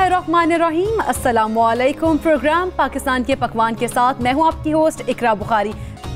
बिस्मिल्लाहिर्रहमानिर्रहीम, अस्सलामुअलैकुम। प्रोग्राम पाकिस्तान के पकवान के साथ मैं हूं आपकी होस्ट इकरा बुखारी।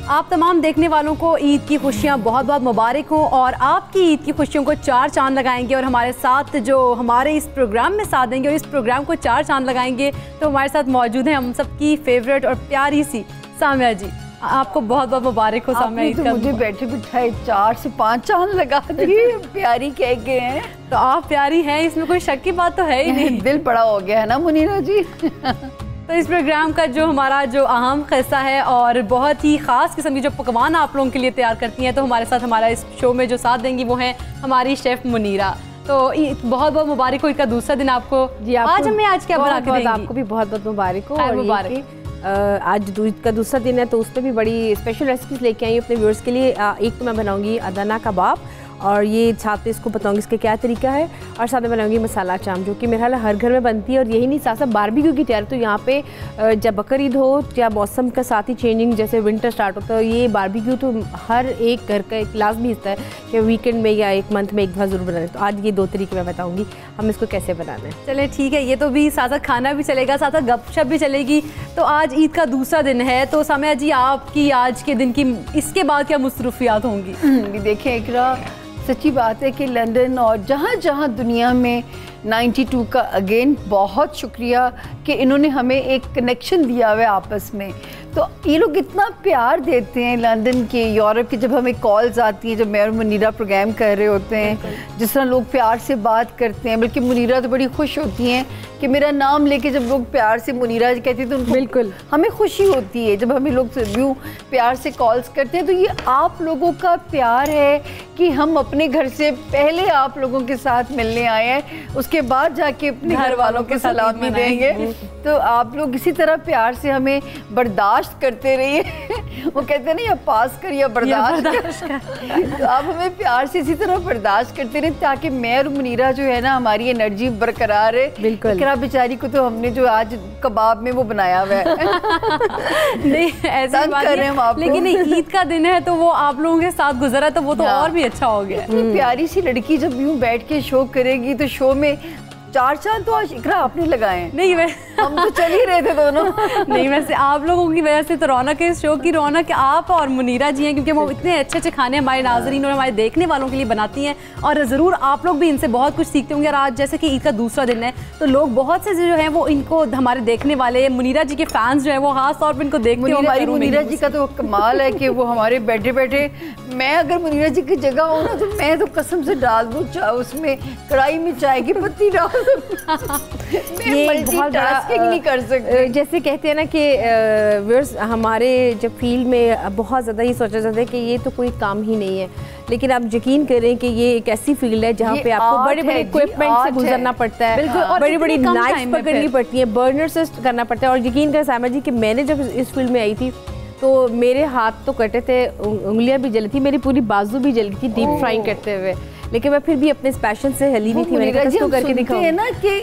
आप तमाम देखने वालों को ईद की खुशियां बहुत बहुत मुबारक हों और आपकी ईद की खुशियों को चार चांद लगाएंगे। और हमारे साथ जो हमारे इस प्रोग्राम में साथ देंगे और इस प्रोग्राम को चार चांद लगाएंगे तो हमारे साथ मौजूद हैं हम सबकी फेवरेट और प्यारी सी सामिया जी। आपको बहुत बहुत मुबारक हो सामिया। तो मुझे बैठे बिठाए 4 से 5 चांद लगा दिए, प्यारी कह गए हैं। तो आप प्यारी हैं, इसमें कोई शक की बात तो है ही नहीं। दिल बड़ा हो गया है ना मुनीरा जी। तो इस प्रोग्राम का जो हमारा जो अहम हिस्सा है और बहुत ही ख़ास किस्म की जो पकवान आप लोगों के लिए तैयार करती हैं, तो हमारे साथ हमारा इस शो में जो साथ देंगी वो हैं हमारी शेफ़ मुनीरा। तो बहुत बहुत मुबारक हो, इसका दूसरा दिन आपको जी। आज हमें आज क्या बना के देंगी? आपको भी बहुत बहुत मुबारक हो। और मुबारक। आज दूध का दूसरा दिन है तो उस पर भी बड़ी स्पेशल रेसिपीज लेके आई हूँ अपने व्यूअर्स के लिए। एक तो मैं बनाऊंगी अदना कबाब और ये साथ में इसको बताऊंगी इसका क्या तरीका है, और साथ में बनाऊंगी मसाला चाम जो कि मेरे ख्याल हर घर में बनती है। और यही नहीं, साथ साथ बारबेक्यू की तैयारी। तो यहाँ पे जब बकर ईद हो या मौसम का साथ ही चेंजिंग जैसे विंटर स्टार्ट होता है, ये बारबेक्यू तो हर एक घर का एक लाजमी हिस्सा है कि वीकेंड में या एक मंथ में एक बार ज़रूर बनाए। तो आज ये 2 तरीके मैं बताऊँगी हम इसको कैसे बनाना है। चले ठीक है, ये तो भी साथ साथ खाना भी चलेगा, साथ साथ गपशप भी चलेगी। तो आज ईद का दूसरा दिन है, तो सामिया जी आपकी आज के दिन की इसके बाद क्या मसरूफियात होंगी? देखें इकरा, सच्ची बात है कि लंदन और जहाँ जहाँ दुनिया में 92 का अगेन बहुत शुक्रिया कि इन्होंने हमें एक कनेक्शन दिया हुआ है आपस में। तो ये लोग इतना प्यार देते हैं लंदन के, यूरोप के। जब हमें कॉल्स आती हैं, जब मैं और मुनीरा प्रोग्राम कर रहे होते हैं, जिस तरह लोग प्यार से बात करते हैं, बल्कि मुनीरा तो बड़ी खुश होती हैं कि मेरा नाम लेके जब लोग प्यार से मुनीरा कहती हैं तो उनको बिल्कुल हमें खुशी होती है। जब हमें लोग यूँ प्यार से कॉल्स करते हैं तो ये आप लोगों का प्यार है कि हम अपने घर से पहले आप लोगों के साथ मिलने आए हैं, उसके बाद जाके अपने घर वालों के सलामी देंगे। तो आप लोग इसी तरह प्यार से हमें बर्दाश्त करते रहिए। वो कहते हैं ना, या पास कर या बर्दाश्त कर। तो आप हमें प्यार से इसी तरह बर्दाश्त करते रहे ताकि मैं और मुनीरा जो है ना, हमारी एनर्जी बरकरार है। बिल्कुल। बेचारी को तो हमने जो आज कबाब में वो बनाया हुआ है। नहीं ऐसा बात नहीं, लेकिन ईद का दिन है तो वो आप लोगों के साथ गुजरा तो वो तो और भी अच्छा हो गया। प्यारी सी लड़की जब यूं बैठ के शो करेगी तो शो में 4 चांद तो आज इकरा आपने लगाए हैं। नहीं हम तो चल ही रहे थे दोनों। नहीं वैसे आप लोगों की वजह से तो रौनक है इस शो की, रौनक आप और मुनीरा जी हैं, क्योंकि वो इतने अच्छे अच्छे खाने हमारे नाजरीन और हमारे देखने वालों के लिए बनाती हैं और ज़रूर आप लोग भी इनसे बहुत कुछ सीखते होंगे। और आज जैसे कि ईद का दूसरा दिन है तो लोग बहुत से जो हैं वो इनको हमारे देखने वाले मुनीरा जी के फैंस जो है वो खास तौर पर इनको देखते हैं। हमारी मुनीरा जी का तो कमाल है कि वो हमारे बैठे बैठे, मैं अगर मुनीरा जी की जगह हो ना तो मैं तो कसम से डाल दूँ उसमें कढ़ाई में चाय की पत्ती डाल दूँ। ये बहुत नहीं कर सकते। जैसे कहते हैं ना कि व्यूअर्स, हमारे जब फील्ड में बहुत ज़्यादा ये सोचा जाता है कि ये तो कोई काम ही नहीं है, लेकिन आप यकीन करें कि ये एक ऐसी फील्ड है जहाँ पे आपको बड़े बड़े इक्विपमेंट से गुजरना पड़ता है, और बड़ी बड़ी नाइफ पकड़नी पड़ती है, बर्नर से करना पड़ता है। और यकीन करें सामिया जी कि मैंने जब इस फील्ड में आई थी तो मेरे हाथ तो कटे थे, उंगलियां भी जली थी, मेरी पूरी बाजू भी जली थी डीप फ्राइंग करते हुए, लेकिन मैं फिर भी अपने इस पैशन से हली नहीं थी। मैंने कहा तो करके दिखाऊं ना कि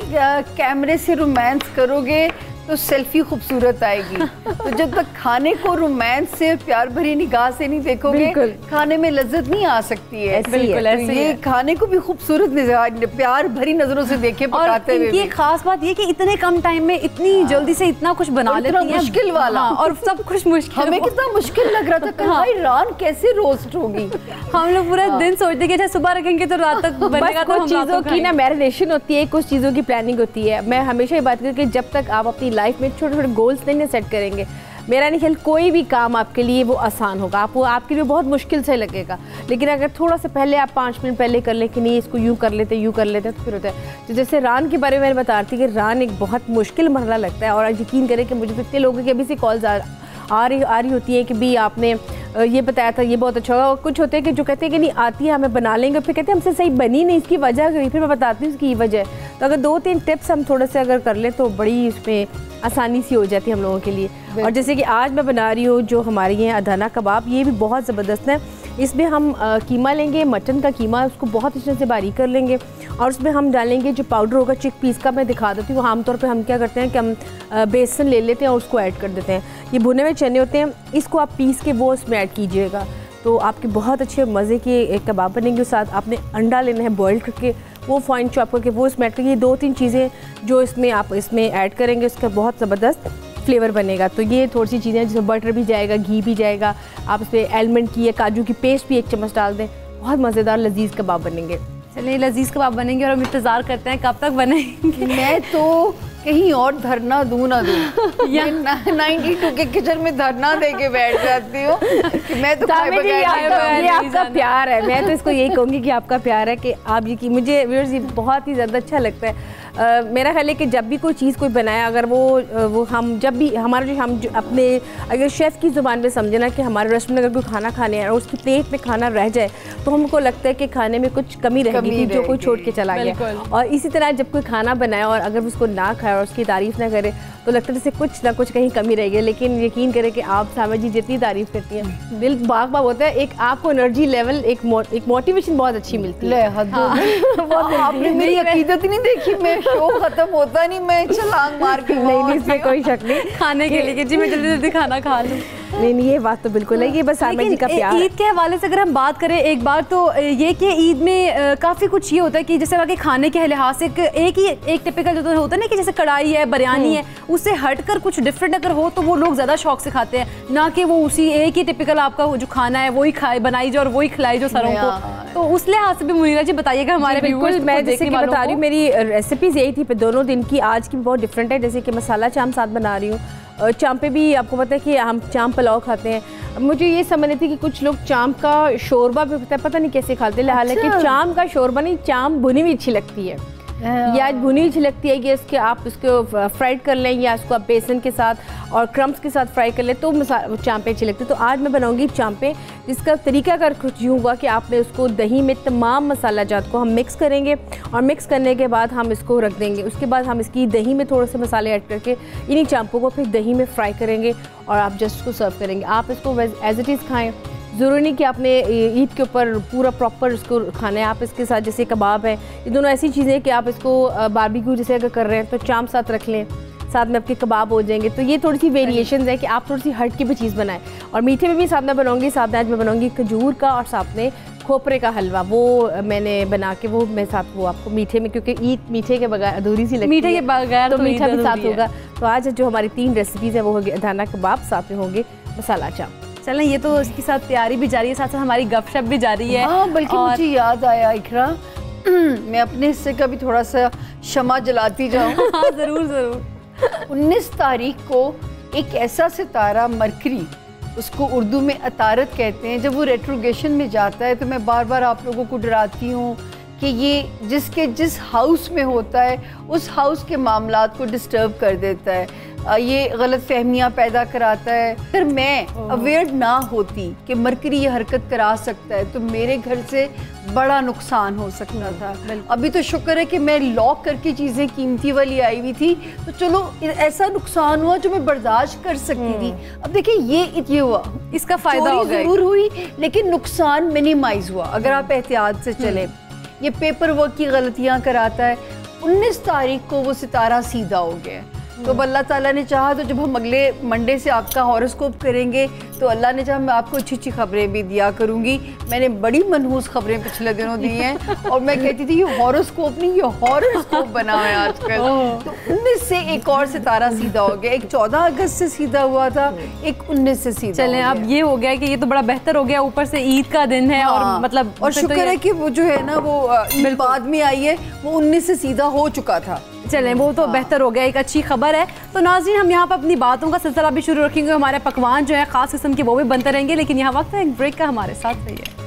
कैमरे से रोमांस करोगे तो सेल्फी खूबसूरत आएगी। तो जब तक खाने को रोमांस से प्यार भरी निगाह से नहीं देखोगे, खाने में लज्जत नहीं आ सकती है। बिल्कुल ऐसे ये खाने को भी खूबसूरत प्यार भरी नजरों से देखे पकाते हुए। ये खास बात ये कि इतने कम टाइम में इतनी जल्दी से इतना कुछ बना लेती हैं, मुश्किल वाला और सब कुछ मुश्किल। हमें कितना मुश्किल लग रहा था कढ़ाई रान कैसे रोस्ट होगी। हम लोग पूरा दिन सोचते कि सुबह रखेंगे तो रात तक बनेगा। कुछ चीज़ों की ना मैरिनेशन होती है, कुछ चीज़ों की प्लानिंग होती है। मैं हमेशा ये बात करती हूँ कि जब तक आप अपनी लाइफ में छोटे छोटे गोल्स नहीं सेट करेंगे, मेरा नहीं ख्याल कोई भी काम आपके लिए वो आसान होगा। आपके लिए बहुत मुश्किल से लगेगा, लेकिन अगर थोड़ा सा पहले आप 5 मिनट पहले कर ले कि नहीं इसको यूँ कर लेते तो फिर होता है। तो जैसे रान के बारे में मैंने बता रही थी कि रान एक बहुत मुश्किल मरहला लगता है। और यकीन करें कि मुझे तो इतने लोगों की अभी से कॉल्स आ रही होती है कि भी आपने ये बताया था, ये बहुत अच्छा होगा। और कुछ होते हैं कि जो कहते हैं कि नहीं आती है, हमें बना लेंगे, फिर कहते हैं हमसे सही बनी नहीं, इसकी वजह करी। फिर मैं बताती हूँ इसकी वजह। तो अगर 2-3 टिप्स हम थोड़े से अगर कर लें तो बड़ी उसमें आसानी सी हो जाती है हम लोगों के लिए। और जैसे कि आज मैं बना रही हूँ जो हमारे ये अदना कबाब, ये भी बहुत ज़बरदस्त है। इसमें हम कीमा लेंगे, मटन का कीमा, उसको बहुत अच्छे से बारीक कर लेंगे और उसमें हम डालेंगे जो पाउडर होगा चिक पीस का। मैं दिखा देती हूँ। आमतौर पे हम क्या करते हैं कि हम बेसन ले लेते हैं और उसको ऐड कर देते हैं। ये भुने हुए चने होते हैं, इसको आप पीस के वो उसमें ऐड कीजिएगा तो आपके बहुत अच्छे मज़े के एक कबाब बनेंगे। साथ आपने अंडा लेना है बॉयल करके, वो फाइन चॉप करके वो इसमें ऐड करेंगे। ये 2-3 चीज़ें जो इसमें आप इसमें ऐड करेंगे उसका बहुत ज़बरदस्त फ्लेवर बनेगा। तो ये थोड़ी सी चीज़ें जिसमें बटर भी जाएगा, घी भी जाएगा, आप इसमें आलमंड की या काजू की पेस्ट भी 1 चम्मच डाल दें, बहुत मज़ेदार लजीज़ कबाब बनेंगे। चलिए लजीज़ कबाब बनेंगे और हम इंतज़ार करते हैं कब तक बनेंगे। मैं तो कहीं और धरना दूँ ना दूँ या 92 के किचन में धरना दे के बैठ जाती हूँ कि मैं तो खाए बगैर ये आपका प्यार है। मैं तो इसको यही कहूँगी कि आपका प्यार है कि आप ये मुझे व्यूअर्स ये बहुत ही ज़्यादा अच्छा लगता है। मेरा ख्याल है कि जब भी कोई चीज़ कोई बनाया, अगर वो हम जब भी हमारा जो अपने अगर शेफ़ की ज़ुबान में समझे ना कि हमारे रेस्टोरेंट में अगर कोई खाना खाने आया और उसकी प्लेट में खाना रह जाए तो हमको लगता है कि खाने में कुछ कमी रह गई थी जो कोई छोड़ के चला गया। और इसी तरह जब कोई खाना बनाया और अगर उसको ना खाए और उसकी तारीफ़ ना करे तो लगता है जैसे कुछ ना कुछ कहीं कमी रह गई। लेकिन यकीन करें कि आप सामा जी जितनी तारीफ़ करती हैं दिल बाग बाग होता है, एक आपको एनर्जी लेवल एक मोटिवेशन बहुत अच्छी मिलती है। आपने मेरी अकीदत ही नहीं देखी, मैं शो खत्म होता नहीं मैं छलांग मार के नहीं इसमें कोई शक नहीं खाने के लिए जी मैं जल्दी जल्दी खाना खा लूँ। नहीं ये बात तो बिल्कुल है, ये बस सामा जी का प्यार। ईद के हवाले से अगर हम बात करें एक बार तो ये कि ईद में काफ़ी कुछ ये होता है कि जैसे बाकी खाने के लिहाज से एक टिपिकल जो होता है ना कि जैसे कढ़ाई है, बिरयानी है, उससे हटकर कुछ डिफरेंट अगर हो तो वो लोग ज़्यादा शौक से खाते हैं, ना कि वो उसी एक ही टिपिकल आपका जो खाना है वही खाए बनाई जाए और वही खिलाई जो सरों को। तो उस लिहाज से भी मुनीरा जी बताइएगा हमारे बिल्कुल। मैं जैसे कि बता रही हूँ मेरी रेसिपीज़ यही थी दोनों दिन की, आज की भी बहुत डिफरेंट है। जैसे कि मसाला चाम साथ बना रही हूँ, चाम पे भी आपको पता है कि हम चाम पुलाव खाते हैं। मुझे ये समझ नहीं थी कि कुछ लोग चाम का शोरबा भी पता नहीं कैसे खाते हैं। हालांकि चाम का शोरबा नहीं, चाम भुनी हुई अच्छी लगती है या भुनी हुई अच्छी लगती है कि इसके आप इसको फ्राइड कर लें या इसको आप बेसन के साथ और क्रम्स के साथ फ्राई कर लें तो चांपे अच्छी लगती है। तो आज मैं बनाऊंगी चांपे, जिसका तरीका कर कुछ यूँ होगा कि आपने उसको दही में तमाम मसाला जात को हम मिक्स करेंगे और मिक्स करने के बाद हम इसको रख देंगे। उसके बाद हम इसकी दही में थोड़े से मसाले ऐड करके इन्हीं चांपों को फिर दही में फ्राई करेंगे और आप जस्ट उसको सर्व करेंगे। आप इसको एज इट इज़ खाएँ, ज़रूरी नहीं कि आपने ईद के ऊपर पूरा प्रॉपर इसको खाना है। आप इसके साथ जैसे कबाब है, ये दोनों ऐसी चीज़ें हैं कि आप इसको बारबेक्यू जैसे अगर कर रहे हैं तो चाम साथ रख लें, साथ में आपके कबाब हो जाएंगे। तो ये थोड़ी सी वेरिएशंस है कि आप थोड़ी सी हट की भी चीज़ बनाएं। और मीठे में भी साथ में बनाऊंगी, साथ में आज मैं बनाऊंगी खजूर का और साथ में खोपरे का हलवा, वो मैंने बना के वो मैं साथ वो आपको मीठे में, क्योंकि ईद मीठे के बगैर अधूरी सी लगती है, मीठे के बगैर तो मीठा भी साथ होगा। तो आज जो हमारी 3 रेसिपीज़ है वो होगी अधाना कबाब, साथ में होंगे मसाला चाम। चलें ये तो इसके साथ तैयारी भी जारी है, साथ साथ हमारी गपशप भी जारी है। हाँ, बल्कि मुझे याद आया इकरा मैं अपने हिस्से का भी थोड़ा सा शमा जलाती जाऊँ। हाँ ज़रूर ज़रूर। 19 तारीख को एक ऐसा सितारा मरकरी, उसको उर्दू में अतारत कहते हैं, जब वो रेट्रोगेशन में जाता है तो मैं बार बार आप लोगों को डराती हूँ कि ये जिस हाउस में होता है उस हाउस के मामलात को डिस्टर्ब कर देता है, ये गलत फहमियाँ पैदा कराता है। अगर मैं अवेयर ना होती कि मरकरी ये हरकत करा सकता है तो मेरे घर से बड़ा नुकसान हो सकता था। अभी तो शुक्र है कि मैं लॉक करके चीज़ें कीमती वाली आई हुई थी, तो चलो ऐसा नुकसान हुआ जो मैं बर्दाश्त कर सकती थी। अब देखिए ये हुआ, इसका फ़ायदा हो गया, ज़रूर हुई लेकिन नुकसान मिनिमाइज हुआ अगर आप एहतियात से चलें। ये पेपर वर्क की गलतियाँ कराता है। 19 तारीख को वो सितारा सीधा हो गया, तो अल्लाह ताला ने चाहा तो जब हम अगले मंडे से आपका हॉरोस्कोप करेंगे तो अल्लाह ने चाहा मैं आपको अच्छी अच्छी खबरें भी दिया करूंगी। मैंने बड़ी मनहूस खबरें पिछले दिनों दी हैं और मैं कहती थी ये हॉरोस्कोप नहीं, ये हॉरोस्कोप बना है आजकल। तो 19 से एक और सितारा सीधा हो गया, एक 14 अगस्त से सीधा हुआ था, एक 19 से सीधा। चलें अब ये हो गया कि ये तो बड़ा बेहतर हो गया, ऊपर से ईद का दिन है। हाँ, और मतलब और शुक्र है कि वो जो है ना वो ईद बाद में आई है, वो 19 से सीधा हो चुका था। चलें वो तो बेहतर हो गया, एक अच्छी खबर है। तो नाज़रीन हम यहाँ पर अपनी बातों का सिलसिला भी शुरू रखेंगे, हमारे पकवान जो है ख़ास किस्म के वो भी बनते रहेंगे, लेकिन यहाँ वक्त है एक ब्रेक का, हमारे साथ रहिए।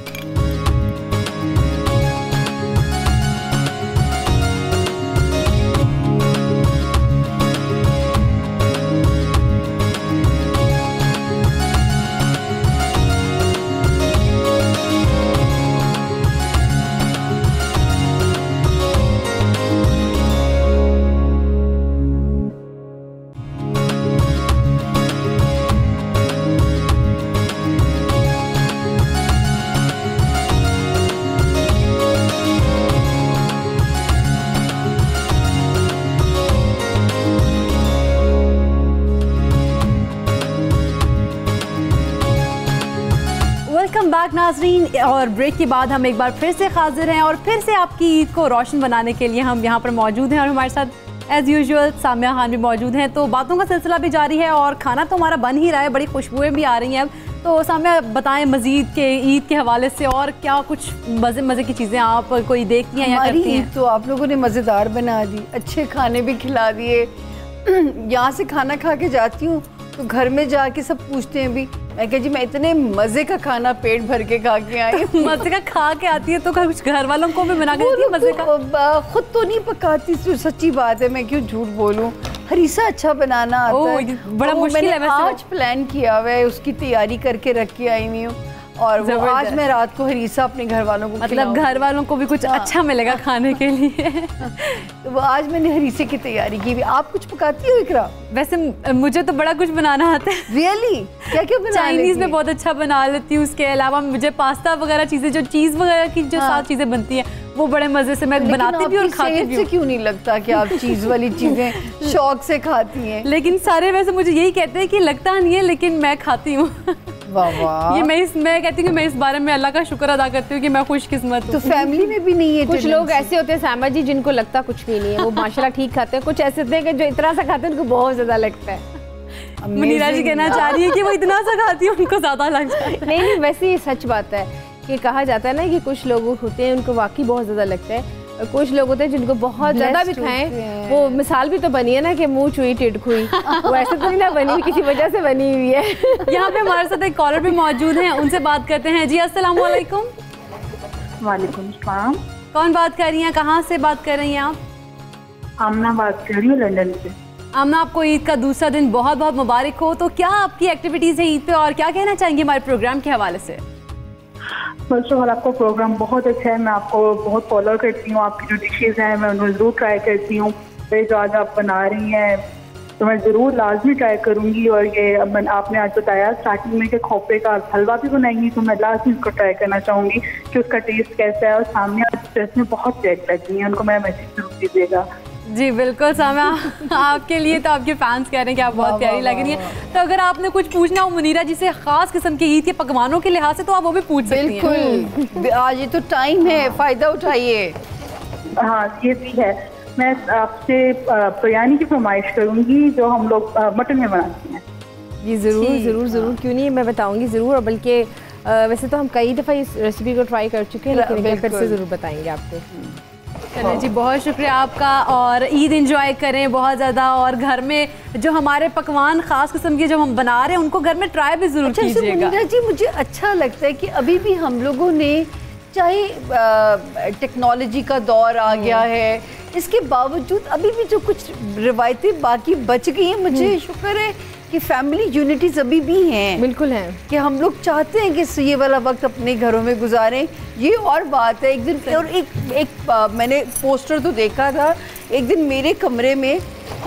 वेलकम बैक नाजरीन। और ब्रेक के बाद हम एक बार फिर से हाजिर हैं और फिर से आपकी ईद को रोशन बनाने के लिए हम यहाँ पर मौजूद हैं और हमारे साथ एज़ यूजुअल सामिया खान भी मौजूद हैं। तो बातों का सिलसिला भी जारी है और खाना तो हमारा बन ही रहा है, बड़ी खुशबुएं भी आ रही हैं अब। तो सामिया बताएं मज़ीद के ईद के हवाले से और क्या कुछ मज़े की चीज़ें आप कोई देखती हैं या करती हैं? तो आप लोगों ने मज़ेदार बना दी, अच्छे खाने भी खिला दिए। यहाँ से खाना खा के जाती हूँ तो घर में जाके सब पूछते हैं भी, मैं कह जी मैं इतने मज़े का खाना पेट भर के खा के आई हूँ। मज़े का खा के आती है तो कुछ घर वालों को भी बना के देती है मज़े का? खुद तो नहीं पकाती, सच्ची बात है, मैं क्यों झूठ बोलूँ। हरीसा अच्छा बनाना आता है, बड़ा मुश्किल है वैसे। आज प्लान किया हुआ है, उसकी तैयारी करके रख के आई हुई हूँ और वो आज मैं रात को हरीसा अपने घर वालों को, मतलब घर वालों को भी कुछ अच्छा मिलेगा खाने के लिए। तो वो आज मैंने हरीसे की तैयारी की। आप कुछ पकाती हो इकरा? वैसे मुझे तो बड़ा कुछ बनाना आता है। रियली? क्या क्या बना? चाइनीज में बहुत अच्छा बना लेती हूँ, उसके अलावा मुझे पास्ता वगैरह चीजें, जो चीज वगैरह की जो साथ चीजें बनती हैं वो बड़े मजे से मैं बनाती भी और खाती भी हूँ। क्यों नहीं लगता कि आप चीज वाली चीजें शौक से खाती हैं? लेकिन सारे वैसे मुझे यही कहते हैं कि लगता नहीं है, लेकिन मैं खाती हूँ। ये मैं कहती हूँ कि मैं इस बारे में अल्लाह का शुक्र अदा करती हूँ कि मैं खुशकिस्मत हूँ। तो फैमिली में भी नहीं है? कुछ लोग ऐसे होते हैं सामा जी जिनको लगता कुछ भी नहीं है, वो माशाल्लाह ठीक खाते हैं। कुछ ऐसे होते हैं कि जो इतना सा खाते हैं उनको बहुत ज्यादा लगता है। मुनीरा जी कहना चाह रही है कि वो इतना सा खाती है उनको ज्यादा लग जाए। नहीं, वैसे ये सच बात है कि कहा जाता है ना कि कुछ लोग होते हैं उनको वाकई बहुत ज्यादा लगता है, और कुछ लोग होते हैं जिनको बहुत ज्यादा भी खाएं। वो मिसाल भी तो बनी है ना कि मुंह चुई टिड खुई, वो ऐसे तो नहीं ना बनी, किसी वजह से बनी हुई है। यहाँ पे हमारे साथ एक कॉलर भी मौजूद हैं, उनसे बात करते हैं। जी अस्सलाम वालेकुम। वालेकुम सलाम। कौन बात कर रही हैं, कहाँ से बात कर रही हैं आप? आमना बात कर रही हूँ लंदन से। आमना, आपको ईद का दूसरा दिन बहुत बहुत मुबारक हो। तो क्या आपकी एक्टिविटीज़ हैं ईद पे और क्या कहना चाहेंगे हमारे प्रोग्राम के हवाले से? फर्स्ट ऑफ ऑल आपका प्रोग्राम बहुत अच्छा है, मैं आपको बहुत फॉलो करती हूँ। आपकी जो डिशेज़ हैं मैं उन्हें ज़रूर ट्राई करती हूँ। जो आज आप बना रही हैं तो मैं ज़रूर लाजमी ट्राई करूँगी। और ये आपने आज बताया स्टार्टिंग में कि खोपरे का हलवा भी बनाएंगी, तो मैं लाजमी उसको ट्राई करना चाहूँगी कि उसका टेस्ट कैसा है। और सामने आज ड्रेस में बहुत रेड लगी है, उनको मेरा मैसेज ज़रूर दीजिएगा। जी बिल्कुल सामिया, आपके लिए तो आपके फैंस कह रहे हैं कि आप बहुत प्यारी लग रही हैं। तो अगर आपने कुछ पूछना हो मुनीरा जी से खास किस्म के ईद के पकवानों के लिहाज से तो आप वो भी पूछ सकती हैं। बिल्कुल, आज ये तो टाइम है, फ़ायदा उठाइए। हाँ ये भी है। मैं आपसे बिरयानी की फरमाइश करूँगी जो हम लोग मटन में बनाते हैं। जी ज़रूर ज़रूर ज़रूर, क्यों नहीं, मैं बताऊँगी ज़रूर। और बल्कि वैसे तो हम कई दफ़ा इस रेसिपी को ट्राई कर चुके हैं, लेकिन फिर से ज़रूर बताएंगे आपको। चलिए जी, बहुत शुक्रिया आपका। और ईद एंजॉय करें बहुत ज़्यादा, और घर में जो हमारे पकवान ख़ास किस्म के जो हम बना रहे हैं उनको घर में ट्राई भी ज़रूर कीजिएगा। मुनीरा जी, मुझे अच्छा लगता है कि अभी भी हम लोगों ने, चाहे टेक्नोलॉजी का दौर आ गया है, इसके बावजूद अभी भी जो कुछ रिवायतें बाकी बच गई हैं, मुझे शुक्र है कि फैमिली यूनिटीज़ अभी भी हैं। बिल्कुल हैं कि हम लोग चाहते हैं कि ये वाला वक्त अपने घरों में गुजारें। ये और बात है, एक दिन और एक मैंने पोस्टर तो देखा था, एक दिन मेरे कमरे में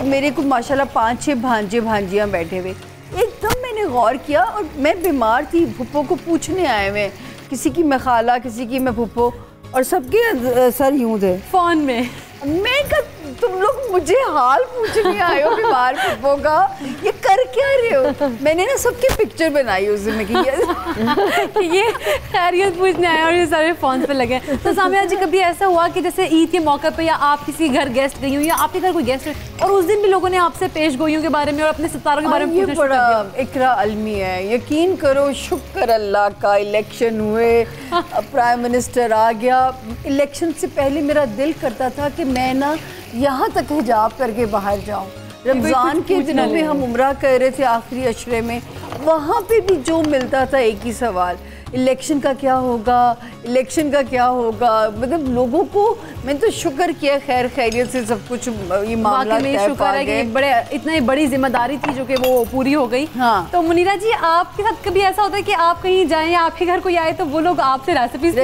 मेरे को माशाल्लाह 5-6 भांजे भांजियाँ बैठे हुए। एकदम मैंने गौर किया और मैं बीमार थी, फुप्पो को पूछने आए हुए, किसी की मैं खाला, किसी की मैं फुप्पो, और सबके सर यूं थे फ़ोन में। मैं कहा तुम लोग मुझे हाल पूछने आए हो बीमार फुप्पो का, ये कर क्या रहे हो? मैंने ना सबकी पिक्चर बनाई उस दिन की, ये खैरियत पूछने आए और ये सारे फ़ोन पे लगे। तो सामिया जी, कभी ऐसा हुआ कि जैसे ईद के मौके पे या आप किसी घर गेस्ट गई हो या आपके घर कोई गेस्ट है और उस दिन भी लोगों ने आपसे पेश गोइयों के बारे में और अपने सितारों के बारे में पूछना? बड़ा इकरा अलमी है, यकीन करो, शुक्र अल्लाह का। इलेक्शन हुए, प्राइम मिनिस्टर आ गया। इलेक्शन से पहले मेरा दिल करता था कि मैं ना यहाँ तक हिजाब करके बाहर जाऊँ। रमज़ान के दिनों में हम उम्रा कर रहे थे आखिरी अशरे में, वहाँ पे भी जो मिलता था एक ही सवाल, इलेक्शन का क्या होगा, इलेक्शन का क्या होगा। मतलब लोगों को, मैंने तो शुक्र किया खैर खैरियत से सब कुछ ये मामला तय पा गए। बड़े इतनी बड़ी जिम्मेदारी थी जो कि वो पूरी हो गई। हाँ। तो मुनीरा जी, आपके साथ कभी ऐसा होता है कि आप कहीं जाएं या आपके घर कोई आए तो वो लोग आपसे रेसिपीज?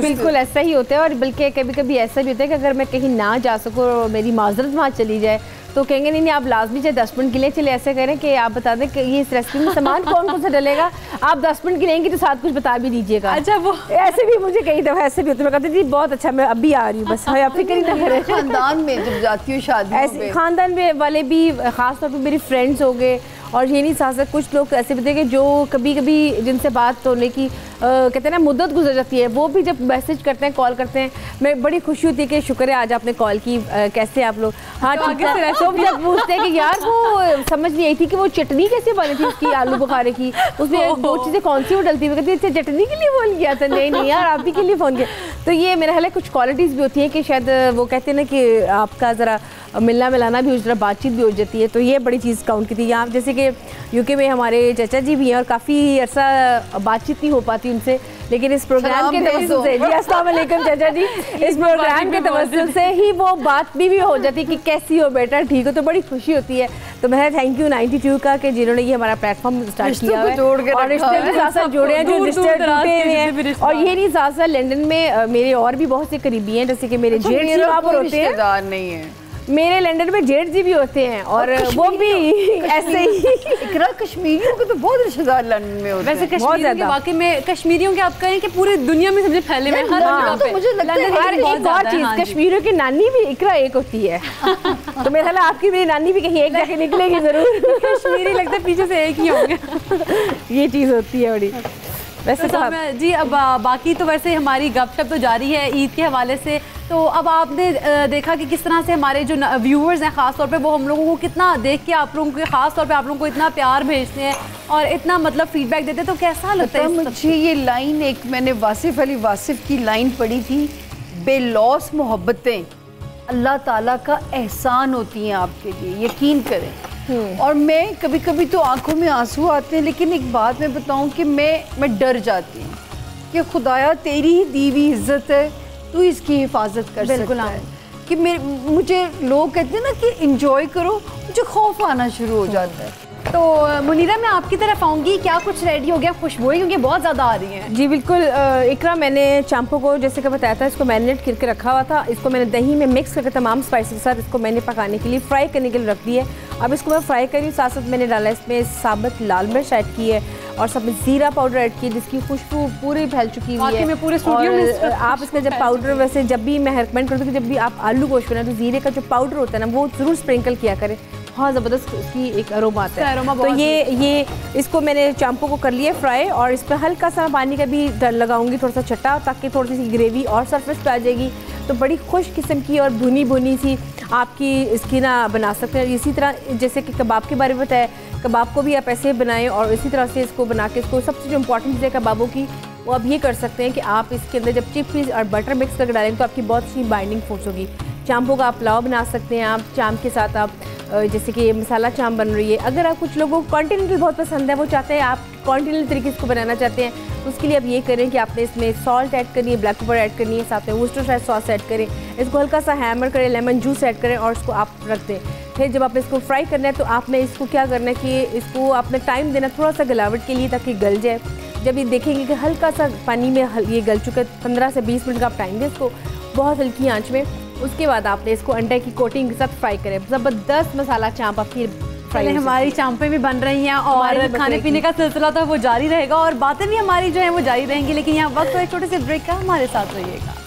बिल्कुल ऐसा ही होता है। और बल्कि कभी कभी ऐसा भी होता है कि अगर मैं कहीं ना जा सकूँ और मेरी माजरत वहाँ चली जाए तो कहेंगे नहीं आप लाजमी चाहे 10 मिनट के लिए चले, ऐसे करें कि आप बता दें कि ये इस रेसिपी में सामान कौन कौन सा डलेगा, आप 10 मिनट की लेंगी तो साथ कुछ बता भी दीजिएगा। अच्छा, वो ऐसे भी मुझे कई दफ़ा ऐसे भी होता है, मैं कहती थी बहुत अच्छा, मैं अभी आ रही हूँ, बस आप फिक्र ही ना करें। खानदान में जब जाती हूँ शादी, ऐसे खानदान में वाले भी, ख़ास तौर पर मेरे फ्रेंड्स हो गए और ये नहीं साथ साथ कुछ लोग ऐसे भी थे कि जो कभी कभी जिनसे बात होने की कहते हैं ना मुद्दत गुजर जाती है, वो भी जब मैसेज करते हैं, कॉल करते हैं, मैं बड़ी खुशी होती है कि शुक्र है आज आपने कॉल की, कैसे आप लोग, हाँ ठीक है। तो जब पूछते हैं कि यार वो समझ नहीं आई थी कि वो चटनी कैसे बनी थी उसकी आलू बुखारे की, उसमें दो चीज़ें कौन सी वो डलती है, कहती है चटनी के लिए फ़ोन किया था, नहीं यार आप ही के लिए फ़ोन किया। तो ये मेरा ख्याल है कुछ क्वालिटीज़ भी होती हैं कि शायद वो कहते हैं ना कि आपका ज़रा मिलना मिलाना भी हो, जरा बातचीत भी हो जाती है, तो ये बड़ी चीज़ काउंट की थी। यहाँ जैसे कि यूके में हमारे चाचा जी भी हैं और काफ़ी अर्सा बातचीत नहीं हो पाती उनसे, लेकिन इस प्रोग्राम के तवज्जुल से, जी अस्सलाम वालेकुम चाचा जी, इस प्रोग्राम के तवज्जुल से ही वो बात भी हो जाती है कि कैसी हो बेटा, ठीक हो, तो बड़ी खुशी होती है। तो मैं थैंक यू 92 का कि जिन्होंने ये हमारा प्लेटफॉर्म स्टार्ट किया है और रिश्ते के साथ साथ जोड़े हैं, जो रिश्ते टूटे हुए हैं। और ये नहीं साथ साथ लंदन में मेरे और भी बहुत से करीबी हैं, जैसे कि मेरे जेठ जी वहाँ पर होते हैं, नहीं है मेरे लंदन में जेठ जी भी होते हैं और वो भी ऐसे ही। इकरा कश्मीरियों के तो बहुत रिश्तेदार लंदन में होते हैं। वैसे कश्मीरियों के वाकई में, कश्मीरियों के आप कहें कि पूरी दुनिया में सबसे फैले हुए हर जगह पे। मुझे लगता है एक और चीज़, कश्मीरियों की नानी भी इकरा एक होती है, तो मेरा ख्याल आपकी मेरी नानी भी कहीं एक जाके निकलेगी जरूर। कश्मीरी लगता है पीछे से एक ही होंगे। ये चीज़ होती है बड़ी। वैसे तो जी अब बाकी तो वैसे हमारी गपशप तो जारी है ईद के हवाले से। तो अब आपने देखा कि किस तरह से हमारे जो व्यूअर्स हैं ख़ास तौर पे, वो हम लोगों को कितना देख के आप लोगों के ख़ास तौर पे आप लोगों को इतना प्यार भेजते हैं और इतना मतलब फीडबैक देते हैं, तो कैसा लगता है? मुझे ये लाइन, एक मैंने वासिफ अली वासिफ की लाइन पढ़ी थी, बेलौस मोहब्बतें अल्लाह ताला का एहसान होती हैं आपके लिए, यकीन करें। और मैं कभी कभी तो आंखों में आंसू आते हैं, लेकिन एक बात मैं बताऊं कि मैं डर जाती हूँ कि खुदाया तेरी ही दी हुई इज्जत है, तू इसकी हिफाजत कर सकता है। कि मुझे लोग कहते हैं ना कि इंजॉय करो, मुझे खौफ आना शुरू हो जाता है। तो मुनीरा मैं आपकी तरफ आऊँगी, क्या कुछ रेडी हो गया खुशबुएं, क्योंकि बहुत ज़्यादा आ रही हैं? जी बिल्कुल इकरा, मैंने चांपो को जैसे कि बताया था, इसको मैरिनेट करके रखा हुआ था, इसको मैंने दही में मिक्स करके तमाम स्पाइसेस के साथ इसको मैंने पकाने के लिए, फ्राई करने के लिए रख दी है। अब इसको मैं फ्राई कर रही हूँ, साथ साथ मैंने डाला इसमें साबुत लाल मिर्च ऐड की है और सब ज़ीरा पाउडर ऐड की है, जिसकी खुशबू पूरी फैल चुकी हुई है पूरे स्टूडियो में। आप इसमें जब पाउडर, वैसे जब भी मैं रिकमेंड करती हूँ कि जब भी आप आलू गोश्त बनाएं तो ज़ीरे का जो पाउडर होता है ना, वो ज़रूर स्प्रिंकल किया करें, बहुत ज़बरदस्त उसकी एक अरोमा आता है। तो ये इसको मैंने चांपो को कर लिया फ्राई और इस पर हल्का सा पानी का भी लगाऊंगी, थोड़ा सा छट्टा, ताकि थोड़ी सी ग्रेवी और सरफेस पे आ जाएगी, तो बड़ी खुश किस्म की और भुनी भुनी सी आपकी इसकी ना बना सकते हैं। इसी तरह जैसे कि कबाब के बारे में बताया, कबाब को भी आप ऐसे बनाएं और इसी तरह से इसको बना के, इसको सबसे जो इम्पोर्टेंट चीज़ है कबाबों की, वो आप ये कर सकते हैं कि आप इसके अंदर जब चिपीज़ और बटर मिक्स करके डालेंगे तो आपकी बहुत सी बाइंडिंग फोर्स होगी। चांपो का आप पुलाव बना सकते हैं, आप चांप के साथ आप जैसे कि मसाला चांप बन रही है, अगर आप कुछ लोगों को कॉन्टिनेंटल बहुत पसंद है, वो चाहते हैं आप कॉन्टिनेंटल तरीके से इसको बनाना चाहते हैं, तो उसके लिए आप ये करें कि आपने इसमें सॉल्ट ऐड करनी है, ब्लैक पेपर ऐड करनी है, साथ में वुस्टरशायर सॉस ऐड करें, इसको हल्का सा हैमर करें, लेमन जूस ऐड करें और इसको आप रख दें। फिर जब आपने इसको फ्राई करना है तो आपने इसको क्या करना है कि इसको आपने टाइम देना थोड़ा सा गलावट के लिए, ताकि गल जाए। जब ये देखेंगे कि हल्का सा पानी में ये गल चुका है, 15 से 20 मिनट का आप टाइम दें इसको बहुत हल्की आंच में। उसके बाद आपने इसको अंडे की कोटिंग के साथ फ्राई करें, ज़बरदस्त मसाला चांप आपकी फ्राई। हमारी चांपें भी बन रही हैं और खाने पीने का सिलसिला तो वो जारी रहेगा और बातें भी हमारी जो है वो जारी रहेंगी, लेकिन यहाँ वक्त तो एक छोटे से ब्रेक का, हमारे साथ रहिएगा।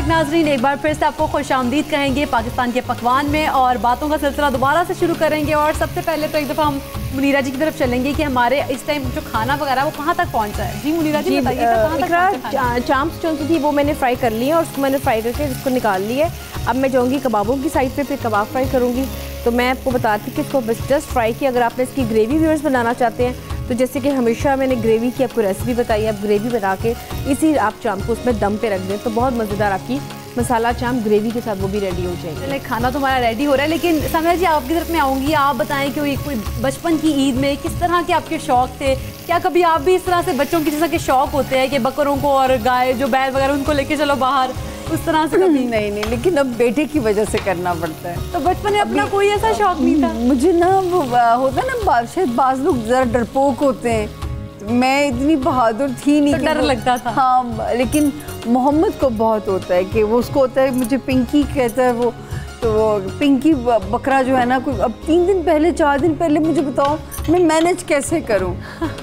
नाज़रीन, एक बार फिर से आपको खुशामदीद कहेंगे पाकिस्तान के पकवान में और बातों का सिलसिला दोबारा से शुरू करेंगे। और सबसे पहले तो एक दफ़ा हम मुनीरा जी की तरफ चलेंगे कि हमारे इस टाइम जो खाना वगैरह वो कहाँ तक पहुँचा है। जी मुनीरा जी बताइए। चांप्स जो थी वो मैंने फ्राई कर ली है और उसको मैंने फ्राई करके इसको निकाल लिया है। अब मैं जाऊँगी कबाबों की साइड पे, फिर कबाब फ्राई करूँगी। तो मैं आपको बताती हूँ कि इसको बस जस्ट फ्राई की। अगर आपने इसकी ग्रेवी व्यूअर्स बनाना चाहते हैं तो जैसे कि हमेशा मैंने ग्रेवी की आपको रेसिपी बताई है, आप ग्रेवी बना के इसी आप चांप को उसमें दम पे रख दें तो बहुत मज़ेदार आपकी मसाला चाम ग्रेवी के साथ वो भी रेडी हो जाएगी। चले खाना तो हमारा रेडी हो रहा है, लेकिन सामिया जी आपकी तरफ में आऊँगी। आप बताएं कि कोई बचपन की ईद में किस तरह के आपके शौक थे? क्या कभी आप भी इस तरह से बच्चों की तरह के शौक होते हैं कि बकरों को और गाय जो बैल वगैरह उनको लेके चलो बाहर, उस तरह से कभी? नहीं, लेकिन अब बेटे की वजह से करना पड़ता है। तो बचपन में अपना कोई ऐसा शौक नहीं था? मुझे ना वो होता ना, शायद बाज लोग जरा डरपोक होते हैं, मैं इतनी बहादुर थी नहीं, तो डर लगता था। हाँ, लेकिन मोहम्मद को बहुत होता है कि वो उसको होता है, मुझे पिंकी कहता है वो, तो वो पिंकी बकरा जो है ना, कोई अब 3 दिन पहले 4 दिन पहले मुझे बताओ मैं मैनेज कैसे करूं।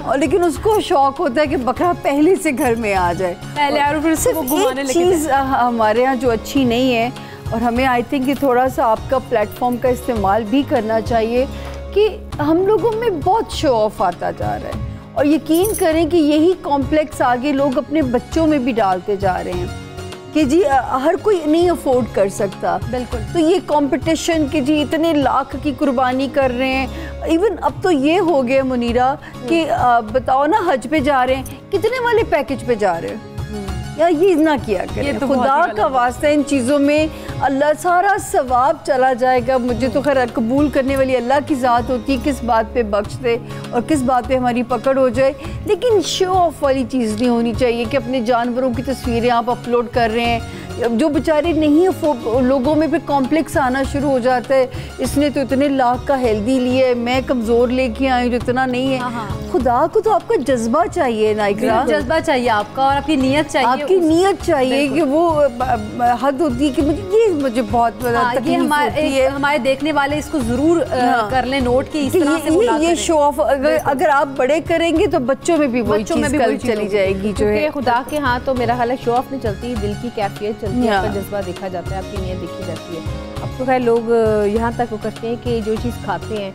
और लेकिन उसको शौक होता है कि बकरा पहले से घर में आ जाए, पहले और फिर सिर्फ घुमाने लगे। चीज़ हमारे यहाँ जो अच्छी नहीं है, और हमें आई थिंक कि थोड़ा सा आपका प्लेटफॉर्म का इस्तेमाल भी करना चाहिए कि हम लोगों में बहुत शो ऑफ आता जा रहा है, और यकीन करें कि यही कॉम्प्लेक्स आगे लोग अपने बच्चों में भी डालते जा रहे हैं कि जी हर कोई नहीं अफोर्ड कर सकता। बिल्कुल। तो ये कंपटीशन कि जी इतने लाख की कुर्बानी कर रहे हैं। इवन अब तो ये हो गया मुनीरा कि बताओ ना, हज पे जा रहे हैं, कितने वाले पैकेज पे जा रहे हैं यार, ये ना किया करें। तो खुदा का वास्ता इन चीज़ों में अल्लाह सारा सवाब चला जाएगा। मुझे तो खैर कबूल करने वाली अल्लाह की ज़ात होती है, किस बात पे बख्श दे और किस बात पे हमारी पकड़ हो जाए। लेकिन शो ऑफ वाली चीज़ नहीं होनी चाहिए कि अपने जानवरों की तस्वीरें आप अपलोड कर रहे हैं, जो बेचारे नहीं, लोगों में फिर कॉम्प्लेक्स आना शुरू हो जाता है, इसने तो इतने लाख का हेल्दी लिया है, मैं कमज़ोर लेके आई हूँ जो इतना नहीं है। खुदा को तो आपका जज्बा चाहिए ना, इकरा, जज्बा चाहिए आपका, और आपकी नीयत चाहिए, आपकी नीयत चाहिए कि वो हद होती है कि मुझे बहुत ये हमारे देखने वाले इसको जरूर कर लें नोट कि इस तरह से ये शो ऑफ अगर आप बड़े करेंगे तो बच्चों में भी वही चीज़ चली जाएगी जो है। खुदा के हाथ तो मेरा हाल है शो ऑफ नहीं चलती, दिल की कैफियत चलती है, आपका जज्बा देखा जाता है, आपकी नीयत देखी जाती है। अब तो खैर लोग यहाँ तक वो करते हैं कि जो चीज़ खाते हैं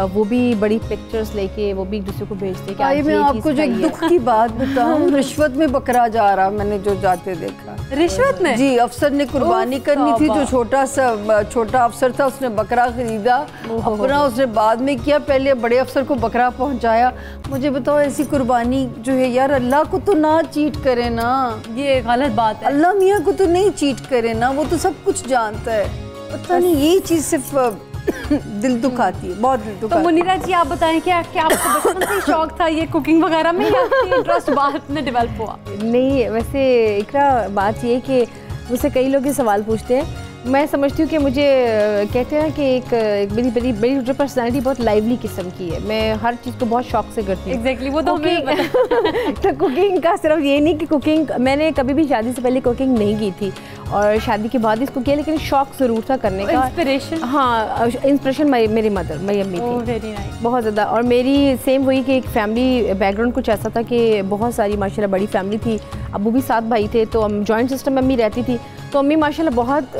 वो भी बड़ी पिक्चर्स लेके वो भी एक दूसरे को भेजते हैं कि मैं आपको जो एक दुख की बात बताऊं, रिश्वत में बकरा जा रहा, मैंने जो जाते देखा। रिश्वत में? जी, अफसर ने कुर्बानी करनी थी, जो छोटा अफसर था उसने बकरा खरीदा अपना, उसने बाद में किया, पहले बड़े अफसर को बकरा पहुंचाया। मुझे बताओ ऐसी कुर्बानी जो है यार, अल्लाह को तो ना चीट करे ना, ये गलत बात है। अल्लाह मियाँ को तो नहीं चीट करे ना, वो तो सब कुछ जानता है। पता नहीं ये चीज़ सिर्फ दिल दुखाती है, बहुत दिल दुखाती है। तो मुनीरा जी आप बताएं क्या आपको बचपन से शौक था ये कुकिंग वगैरह में, या इंटरेस्ट बाद में डेवलप हुआ? नहीं, वैसे इकरा बात ये कि मुझसे कई लोग ये सवाल पूछते हैं, मैं समझती हूँ कि मुझे कहते हैं कि एक बड़ी जो पर्सनैलिटी बहुत लाइवली किस्म की है, मैं हर चीज़ को बहुत शौक से करती हूँ। एग्जैक्टली, वो तो तो कुकिंग का सिर्फ ये नहीं कि कुकिंग, मैंने कभी भी शादी से पहले कुकिंग नहीं की थी और शादी के बाद इसको किया, लेकिन शौक ज़रूर था करने का। इंस्पिरेशन? हाँ, इंस्पिरेशन मेरी मदर, मेरी अम्मी थी। Very nice. बहुत ज़्यादा। और मेरी सेम वही कि एक फैमिली बैकग्राउंड कुछ ऐसा था कि बहुत सारी माशाल्लाह बड़ी फैमिली थी, अबू भी 7 भाई थे, तो हम जॉइंट सिस्टम में अम्मी रहती थी, तो अम्मी माशाल्लाह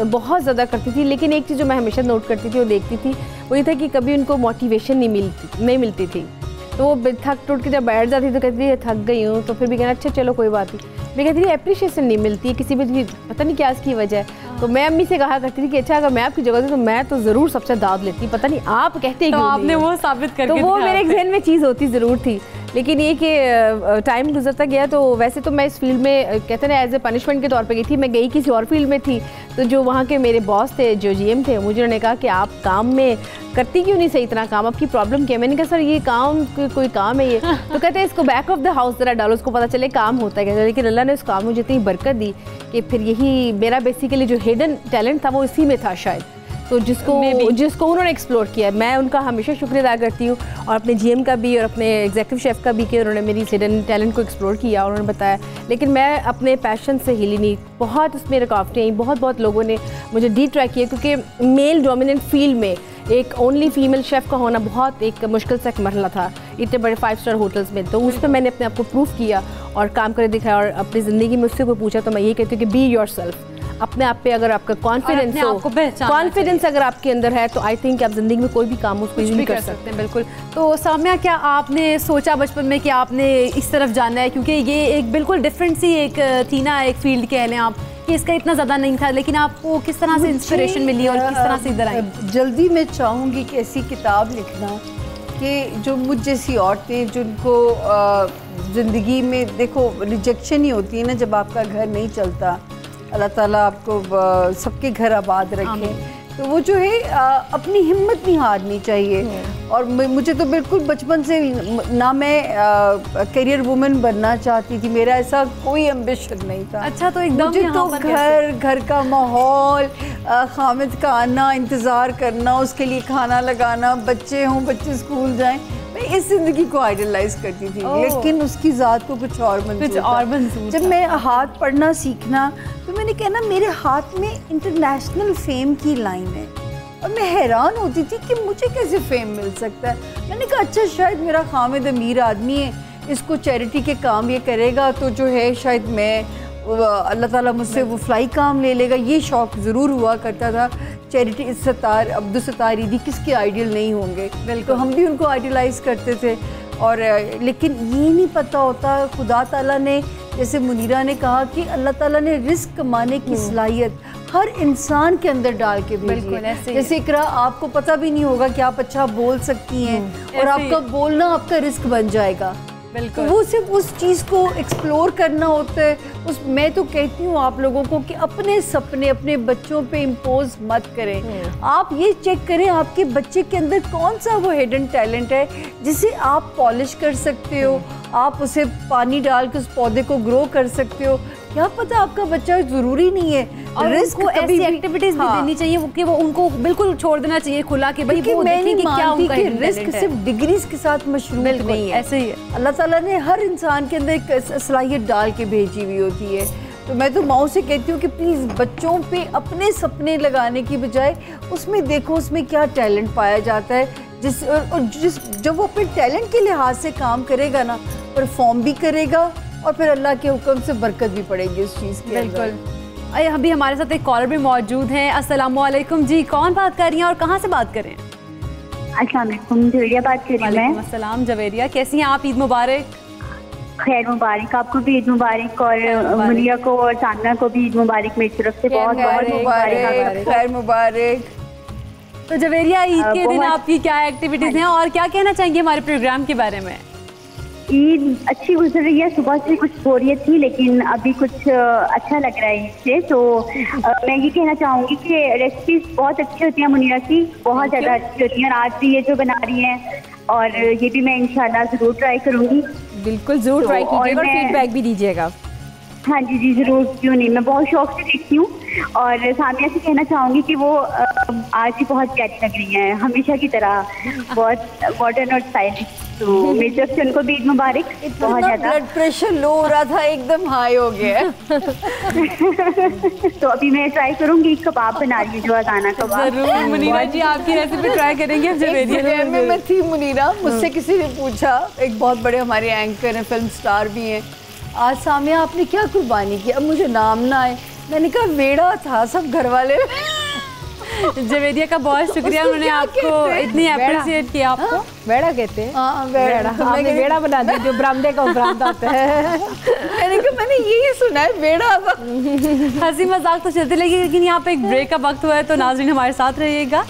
बहुत ज़्यादा करती थी। लेकिन एक चीज़ जो मैं हमेशा नोट करती थी और देखती थी वो ये था कि कभी उनको मोटिवेशन नहीं मिलती थी। तो वो थक टूट के जब बैठ जाती तो कहती थी थक गई हूँ, तो फिर भी कहना अच्छा चलो कोई बात नहीं। मैं कहती थी अप्रिशिएशन नहीं मिलती है किसी भी, पता नहीं क्या इसकी वजह है। तो मैं अम्मी से कहा करती थी कि अच्छा अगर मैं आपकी जगह थी तो मैं तो ज़रूर सबसे दाद लेती, पता नहीं आप कहते हैं तो आपने वो साबित करके, तो वो मेरे जहन में चीज़ होती ज़रूर थी। लेकिन ये कि टाइम गुजरता गया, तो वैसे तो मैं इस फील्ड में कहते हैं एज ए पनिशमेंट के तौर पे गई थी, मैं गई किसी और फील्ड में थी। तो जो वहाँ के मेरे बॉस थे, जो GM थे, मुझे उन्होंने कहा कि आप काम में करती क्यों नहीं सही इतना काम, आपकी प्रॉब्लम क्या है? मैंने कहा सर ये काम कोई काम है ये। तो कहते हैं इसको बैक ऑफ द हाउस ज़रा डालो, उसको पता चले काम होता है कैसे। लेकिन अल्लाह ने उस काम में मुझे इतनी बरकत दी कि फिर यही मेरा बेसिकली जो हिडन टैलेंट था वो इसी में था शायद, तो जिसको उन्होंने एक्सप्लोर किया। मैं उनका हमेशा शुक्रिया अदा करती हूँ, और अपने GM का भी और अपने एग्जीक्यूटिव शेफ़ का भी कि उन्होंने मेरी हिडन टैलेंट को एक्सप्लोर किया और उन्होंने बताया। लेकिन मैं अपने पैशन से हिली नहीं, बहुत उसमें रुकावटें आई, बहुत लोगों ने मुझे डिट्रैक्ट किया, क्योंकि मेल डोमिनेंट फील्ड में एक ओनली फीमेल शेफ़ का होना बहुत एक मुश्किल सा एक मरहला था इतने बड़े 5 स्टार होटल्स में। तो उस पर मैंने अपने आप को प्रूफ किया और काम करके दिखाया। और अपनी ज़िंदगी में उससे कोई पूछा तो मैं ये कहती हूँ कि बी योर सेल्फ, अपने आप पे अगर आपका कॉन्फिडेंस हो, कॉन्फिडेंस अगर आपके अंदर है तो आई थिंक आप जिंदगी में कोई भी काम उसको भी कर सकते हैं। बिल्कुल। तो सामिया, क्या आपने सोचा बचपन में कि आपने इस तरफ जाना है, क्योंकि ये एक बिल्कुल डिफरेंट सी एक थी ना, एक फील्ड कह लें आप, कि इसका इतना ज़्यादा नहीं था, लेकिन आपको किस तरह से इंस्पिरेशन मिली और किस तरह से इधर आई? जल्दी मैं चाहूँगी कि ऐसी किताब लिखना कि जो मुझ जैसी औरतें जिनको ज़िंदगी में देखो रिजेक्शन ही होती है ना, जब आपका घर नहीं चलता अल्लाह ताला आपको सबके घर आबाद रखे। तो वो जो है अपनी हिम्मत नहीं हारनी चाहिए। और मुझे तो बिल्कुल बचपन से ना मैं करियर वुमेन बनना चाहती थी, मेरा ऐसा कोई एम्बिशन नहीं था। अच्छा, तो एकदम मुझे तो घर का माहौल, खामिद का आना, इंतज़ार करना, उसके लिए खाना लगाना, बच्चे हों, बच्चे स्कूल जाएं, मैं इस ज़िंदगी को आइडलाइज करती थी। लेकिन उसकी ज़ात को कुछ और मंजूर। जब मैं हाथ पढ़ना सीखना तो मैंने कहना मेरे हाथ में इंटरनेशनल फेम की लाइन है, और मैं हैरान होती थी कि मुझे कैसे फेम मिल सकता है। मैंने कहा अच्छा शायद मेरा खामिद अमीर आदमी है, इसको चैरिटी के काम ये करेगा तो जो है शायद मैं अल्लाह ताला मुझसे वो फ्लाई काम ले लेगा। ये शौक़ ज़रूर हुआ करता था। चैरिटी इस्सतार, अब्दुल सत्तार ईदी किसके आइडियल नहीं होंगे, तो हम भी उनको आइडियलाइज़ करते थे। और लेकिन ये नहीं पता होता खुदा ताला ने, जैसे मुनीरा ने कहा कि अल्लाह ताला ने रिस्क कमाने की सलाहियत हर इंसान के अंदर डाल के भेजी है। जैसे इकरा आपको पता भी नहीं होगा कि आप अच्छा बोल सकती हैं, और आपका बोलना आपका रिस्क बन जाएगा। तो वो सिर्फ उस चीज़ को एक्सप्लोर करना होता है। मैं तो कहती हूँ आप लोगों को कि अपने सपने अपने बच्चों पे इम्पोज मत करें। आप ये चेक करें आपके बच्चे के अंदर कौन सा वो हिडन टैलेंट है जिसे आप पॉलिश कर सकते हो, आप उसे पानी डाल के उस पौधे को ग्रो कर सकते हो। क्या पता आपका बच्चा ज़रूरी नहीं है, और रिस्क ऐसी एक्टिविटीज भी देनी चाहिए कि वो उनको बिल्कुल छोड़ देना चाहिए खुला के भाई वो देखें कि क्या उनका रिस्क सिर्फ डिग्रीज के साथ मशरूत नहीं है। ऐसे ही है, अल्लाह ताला ने हर इंसान के अंदर एक सलाहियत डाल के भेजी हुई होती है। तो मैं तो माओ से कहती हूँ कि प्लीज़ बच्चों पे अपने सपने लगाने की बजाय उसमें देखो उसमें क्या टैलेंट पाया जाता है। जब वो अपने टैलेंट के लिहाज से काम करेगा ना, परफॉर्म भी करेगा और फिर अल्लाह के हुक्म से बरकत भी पड़ेगी उस चीज़ की। बिल्कुल। अभी हमारे साथ एक कॉलर भी मौजूद हैं। अस्सलाम वालेकुम जी, कौन बात कर रही हैं और कहाँ से बात कर रहे हैं? अस्सलाम वालेकुम, जवेरिया बात कर रही हूँ मैं। अस्सलाम जवेरिया, कैसी हैं आप? ईद मुबारक। खैर मुबारक, आपको भी ईद मुबारक, और मुनिया को और सान्या को भी ईद मुबारक मेरी तरफ से। बहुत बहुत मुबारक, खैर मुबारक। तो जवेरिया, ईद के दिन आपकी क्या एक्टिविटीज़ हैं और क्या कहना चाहेंगे हमारे प्रोग्राम के बारे में? ईद अच्छी गुजर रही है। सुबह से कुछ बोरियत थी लेकिन अभी कुछ अच्छा लग रहा है ईद से। तो मैं ये कहना चाहूँगी कि रेसिपीज बहुत अच्छी होती हैं मुनीरा की, बहुत ज़्यादा अच्छी होती हैं। और आज भी ये जो बना रही हैं, और ये भी मैं इंशाल्लाह ज़रूर ट्राई करूँगी। बिल्कुल ज़रूर ट्राई कीजिएगा और फीडबैक भी दीजिएगा। हाँ जी जी ज़रूर, क्यों नहीं, मैं बहुत शौक से देखती हूँ। और सामिया से कहना चाहूँगी कि वो आज भी बहुत प्यारी लग रही हैं, हमेशा की तरह, बहुत मॉडर्न और स्टाइलिश। तो मेरी तरफ से उनको भी ईद मुबारक। बहुत ज़्यादा ब्लड प्रेशर लो हो रहा था, एकदम हाई हो गया। तो अभी मैं ट्राई करूँगी कबाब बना रही है, जो अजाना कबाब। जरूर मुनीरा जी, आपकी रेसिपी ट्राई करेंगे। मैं थी मुनीरा, मुझसे किसी ने पूछा, एक बहुत बड़े हमारे एंकर हैं, फिल्म स्टार भी हैं, आज सामिया आपने क्या कुर्बानी की? अब मुझे नाम ना आए। मैंने कहा वेड़ा था, सब घर वाले। जवेरिया का बहुत शुक्रिया, उन्होंने आपको इतनी अप्रिशिएट किया। आपको वेड़ा कहते हैं? हाँ वेड़ा। आपने वेड़ा बना दिया, जो बरामदे का उपरांत होता है। मैंने यही सुना है वेड़ा। हंसी मजाक तो चलते लगी, लेकिन यहाँ पे एक ब्रेक का वक्त हुआ है, तो नाज़रीन हमारे साथ रहिएगा।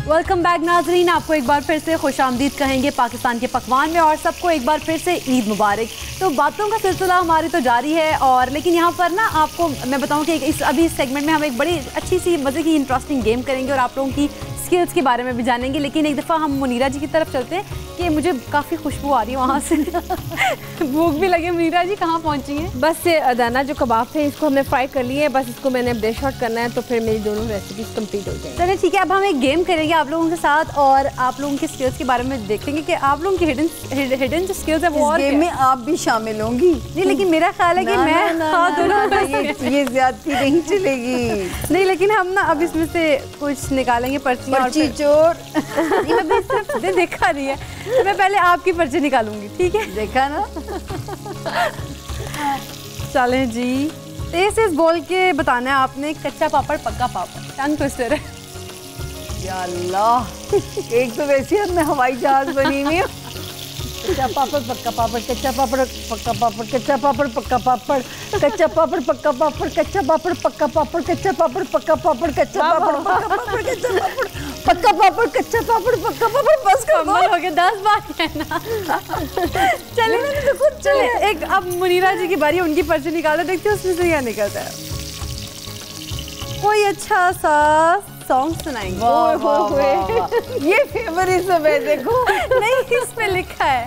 वेलकम बैक नाजरीन, आपको एक बार फिर से खुशामदीद कहेंगे पाकिस्तान के पकवान में, और सबको एक बार फिर से ईद मुबारक। तो बातों का सिलसिला हमारी तो जारी है, और लेकिन यहाँ पर ना आपको मैं बताऊँ कि अभी इस सेगमेंट में हम एक बड़ी अच्छी सी मज़े की इंटरेस्टिंग गेम करेंगे और आप लोगों की स्किल्स के बारे में भी जानेंगे। लेकिन एक दफ़ा हम मुनीरा जी की तरफ चलते हैं कि मुझे काफ़ी खुशबू आ रही है वहाँ से। भूख भी लगी। मीरा जी कहाँ पहुँची हैं? बस ये अदाना जो कबाब थे इसको हमने फ्राई कर लिए, बस इसको मैंने डिश आउट करना है तो फिर मेरी दोनों रेसिपीज कंप्लीट हो जाएंगी। चलिए ठीक है, अब हम एक गेम करेंगे आप लोगों के साथ और आप लोगों की स्किल्स के बारे में देखेंगे कि आप लोगों की हिडन जो स्किल्स है वो और गेम में आप भी शामिल होंगी। नहीं, लेकिन मेरा ख्याल है कि मैं ये ज्यादती नहीं चलेगी। नहीं, लेकिन हम ना अब इसमें से कुछ निकालेंगे पर्ची चोर। देखा नहीं है तो मैं पहले आपकी पर्ची निकालूंगी, ठीक है? देखा ना। चलें जी, तेज तेज बोल के बताना है आपने। कच्चा पापड़ पक्का पापड़, टंग ट्विस्टर है। या अल्लाह, एक तो वैसे हमने हवाई जहाज बनी हुई है। कच्चा पापड़ पक्का पापड़, कच्चा पापड़ पक्का पापड़, कच्चा पापड़ पक्का पापड़, कच्चा पापड़ पक्का पापड़, कच्चा पापड़ पक्का पापड़, कच्चा पापड़ पक्का पापड़, कच्चा पापड़ पक्का पापड़, कच्चा पापड़ पक्का पापड़, कच्चा पापड़ पक्का पापड़। बस कमाल हो गया, 10 बार कहना। चलिए मैंने तो खुद चले। एक अब मुनीरा जी की बारी है, उनकी पर्ची निकालो, देखते हैं उसमें से क्या निकलता है। कोई अच्छा सा सॉन्ग सुनाएंगे। वाह वाह वाह, ये फेवरिज्म है देखो। नहीं, इस पे लिखा है।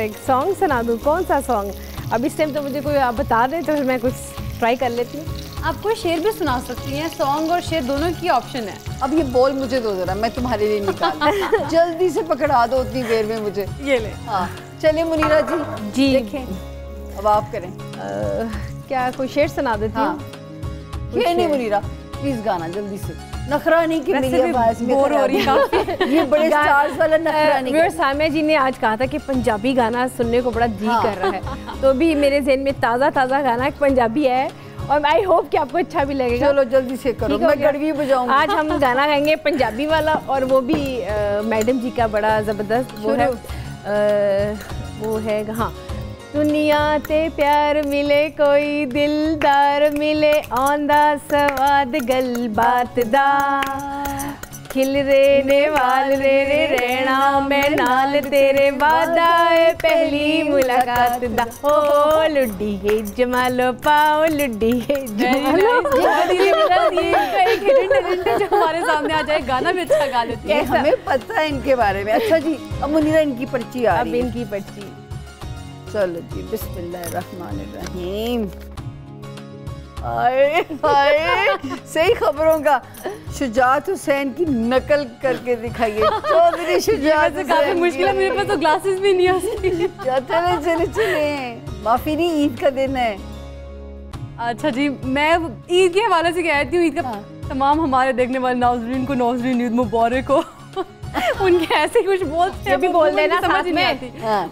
एक सॉन्ग सुना दूँ? कौन सा सॉन्ग? अब इस टाइम तो मुझे कोई आप बता दें तो फिर मैं कुछ ट्राई कर लेती हूँ। आप कोई शेर भी सुना सकती हैं, सॉन्ग और शेर दोनों की ऑप्शन है। अब ये बॉल मुझे दो जरा, मैं तुम्हारे लिए निकाल। जल्दी से पकड़ा दो उतनी देर में मुझे। ये ले। हाँ चलिए मुनीरा जी देखें, अब आप करें। क्या कोई शेर सुना देती हूँ? ये नहीं मुनीरा, प्लीज गाना जल्दी से। नखरा नहीं कि मेरी आवाज में बोर हो रही है। ये बड़े स्टार्स वाला नखरा नहीं। मेरे सामिया जी ने आज कहा था कि पंजाबी गाना सुनने को बड़ा जी कर रहा है, तो भी मेरे ज़हन में ताज़ा गाना एक पंजाबी है और आई होप कि आपको अच्छा भी लगेगा। चलो जल्दी से करो, मैं गड़वी बजाऊंगी। आज हम गाना गाएंगे पंजाबी वाला और वो भी मैडम जी का बड़ा ज़बरदस्त वो है हाँ। दुनिया ते प्यार मिले, कोई दिलदार मिले, आंदा स्वाद गल बात दा, खिल रेने वाल रे रहना मैं नाल तेरे वादा है पहली मुलाकात दा। ओ लुड्डी है जमालो पाओ, लुड्डी है जमालो। जो हमारे सामने आ जाए, गाना भी अच्छा गा लेती है। हमें पता है इनके बारे में। अच्छा जी, अब मुनीरा इनकी पर्ची आ रही है। अब इनकी पर्ची। चलो जी, बिस्मिल्लाहिर्रहमानिर्रहीम। हाय हाय, सही खबरों का शुजात हुसैन की नकल करके दिखाइए। चौधरी शुजात हुसैन। काफी मुश्किल है, मेरे पास तो ग्लासेस भी नहीं है। चले चले चले, माफी नहीं, ईद का दिन है। अच्छा जी, मैं ईद के हवाले से कहती हूँ, ईद का तमाम हमारे देखने वाले नाज़रीन को नाज़रीन ईद मुबारक हो। उनके ऐसे कुछ बोलते हैं, भी बोल देना समझ नहीं आती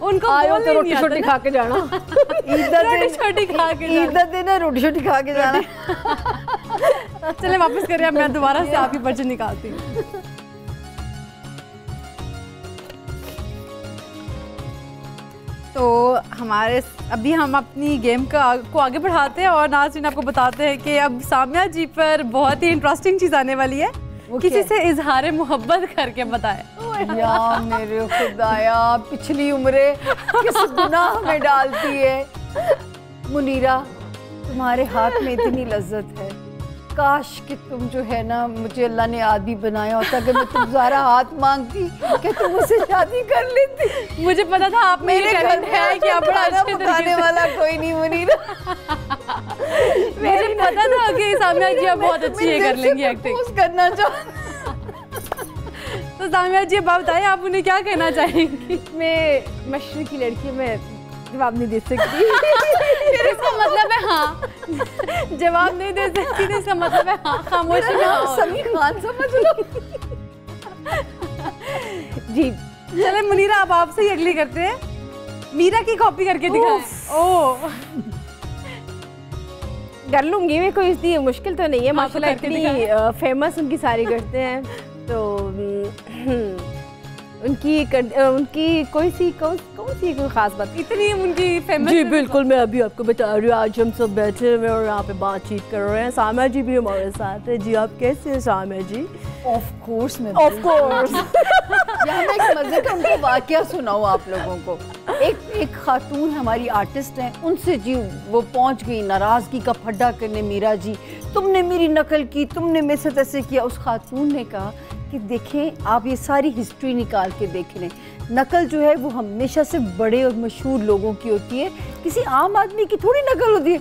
उनको। आयो तो रोटी छोटी खा के जाना। रोटी छोटी खा के ईद का दिन है, रोटी छोटी खा के जाना। चले वापस करें, अब मैं दोबारा से आप ही पर्ची निकालती हूँ। तो हमारे अभी हम अपनी गेम को आगे बढ़ाते हैं और नाज़रीन आपको बताते हैं कि अब सामिया जी पर बहुत ही इंटरेस्टिंग चीज़ आने वाली है। किसी से इजहार मोहब्बत करके बताए। या मेरे खुदाया, पिछली उम्रें किस गुनाह में डालती है। मुनीरा, तुम्हारे हाथ में इतनी लज्जत है, काश कि तुम जो है ना, मुझे अल्लाह ने आदमी बनाया होता कि मैं तुम्हारा हाथ मांगती कि तुम मुझसे शादी कर लेती। मुझे पता था आप मेरे घर में है कि आप बड़ा पकाने वाला कोई नहीं मुनीरा। मुझे पता था कि सामिया जी आप बहुत अच्छी है, कर लेंगी एक्टिंग करना तो सामिया जी अब बताइए, आप उन्हें क्या कहना चाहेंगी? मैं मशरक़ी की लड़की, मैं जवाब नहीं दे सकती। फिर इसका मतलब है हाँ, जवाब नहीं दे सकती तो इसका मतलब है हाँ, खामोशी में हाँ। समी खान समझ लो। जी चले मुनीरा, अब आपसे ही अगली करते हैं। मीरा की कॉपी करके दिखाएं। ओह, कर लूंगी मैं, कोई इतनी मुश्किल तो नहीं है। माशाल्लाह इतनी फेमस उनकी सारी करते हैं, तो उनकी कौन सी कोई खास बात इतनी उनकी फेमस? जी बिल्कुल, मैं अभी आपको बता रही हूँ। आज हम सब बैठे हुए और यहाँ पे बातचीत कर रहे हैं। सामिया जी भी हमारे साथ है। जी आप कैसे हैं सामिया जी? ऑफ कोर्स मैं यहाँ मैं एक मजे का उनको वाकया सुनाऊँ आप लोगों को। एक खातून हमारी आर्टिस्ट हैं, उनसे जी वो पहुँच गई नाराज़गी का फड्डा करने। मीरा जी, तुमने मेरी नकल की, तुमने मेरे साथ ऐसे किया। उस खातून ने कहा कि देखें आप ये सारी हिस्ट्री निकाल के देख लें, नकल जो है वो हमेशा से बड़े और मशहूर लोगों की होती है, किसी आम आदमी की थोड़ी नकल होती है।